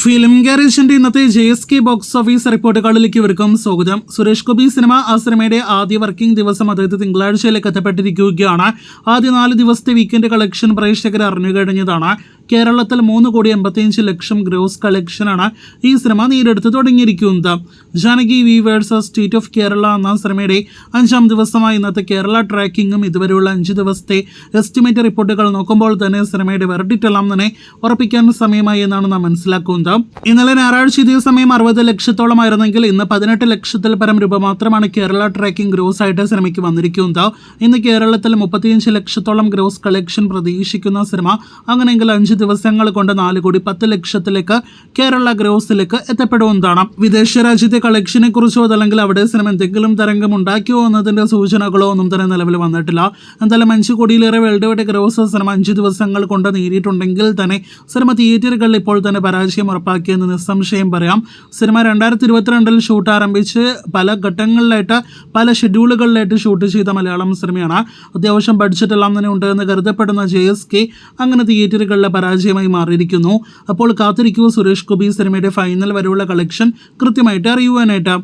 Film ഗാരേജിന്റെ ഇന്നത്തെ JSK box office റിപ്പോർട്ടുകളിലേക്ക് ഇവർക്കും സ്വാഗതം. സുരേഷ് ഗോപി സിനിമ ആ സിനിമയുടെ ആദ്യ വർക്കിംഗ് ദിവസം അതായത് തിങ്കളാഴ്ചയിലേക്ക് എത്തപ്പെട്ടിരിക്കുകയാണ്. ആദ്യ 4 ദിവസത്തെ വീക്കെൻഡ് കളക്ഷൻ പ്രേക്ഷകർ അറിഞ്ഞു കഴിഞ്ഞതാണ്. കേരളത്തിൽ 3,85,00,000 ഗ്രോസ് കളക്ഷനാണ് ഈ സിനിമ നേടിയെടുത്ത് തുടങ്ങിയിരിക്കുന്നത്. Janaki V versus state of Kerala എന്ന സിനിമയുടെ 5ാം ദിവസമായ ഇന്നത്തെ കേരള ട്രാക്കിങ്ങും ഇതുവരെയുള്ള 5 ദിവസത്തെ എസ്റ്റിമേറ്റ് റിപ്പോർട്ടുകൾ നോക്കുമ്പോൾ തന്നെ സിനിമയുടെ വെർഡിക്റ്റ് എല്ലാം തന്നെ ഉറപ്പിക്കാൻ സമയമായി എന്നാണ് നാം മനസ്സിലാക്കുന്നത്. ഇന്നലെ ഞായറാഴ്ച ഇതേ സമയം 60 ലക്ഷത്തോളമായിരുന്നെങ്കിൽ ഇന്ന് 18 ലക്ഷത്തിൽ പരം രൂപ മാത്രമാണ് കേരള ട്രാക്കിംഗ് ഗ്രോസ് ആയിട്ട് സിനിമയ്ക്ക് വന്നിരിക്കുന്നത്. ഇന്ന് കേരളത്തിൽ 35 ലക്ഷത്തോളം ഗ്രോസ് കളക്ഷൻ പ്രതീക്ഷിക്കുന്ന സിനിമ അങ്ങനെയെങ്കിൽ 5 ദിവസങ്ങൾ കൊണ്ട് 4,10,00,000 കേരള ഗ്രോസിലേക്ക് എത്തപ്പെടുന്നതാണ്. വിദേശ രാജ്യത്തെ കളക്ഷനെ കുറിച്ചോ അതല്ലെങ്കിൽ അവിടെ സിനിമ എന്തെങ്കിലും തരംഗം ഉണ്ടാക്കിയോ എന്നതിന്റെ സൂചനകളോ ഒന്നും തന്നെ നിലവിൽ വന്നിട്ടില്ല. എന്തായാലും 5 കോടിയിലേറെ വേൾഡ് വൈഡ് ഗ്രോസ് സിനിമ 5 ദിവസങ്ങൾ കൊണ്ട് നേടിയിട്ടുണ്ടെങ്കിൽ തന്നെ സിനിമ തിയേറ്ററുകളിൽ ഇപ്പോൾ തന്നെ പരാജയം ഉറപ്പാക്കിയെന്ന് നിസ്സംശയം പറയാം. സിനിമ 2022 ഷൂട്ട് ആരംഭിച്ച് പല ഘട്ടങ്ങളിലായിട്ട് പല ഷെഡ്യൂളുകളിലായിട്ട് ഷൂട്ട് ചെയ്ത മലയാളം സിനിമയാണ്. അത്യാവശ്യം ബഡ്ജറ്റ് എല്ലാം തന്നെ ഉണ്ടെന്ന് കരുതപ്പെടുന്ന JSK അങ്ങനെ തിയേറ്ററുകളിലെ പരാജയമായി മാറിയിരിക്കുന്നു. അപ്പോൾ കാത്തിരിക്കൂ സുരേഷ് ഗോപി സിനിമയുടെ ഫൈനൽ വരെയുള്ള കളക്ഷൻ കൃത്യമായിട്ട് അറിയുവാനായിട്ട്.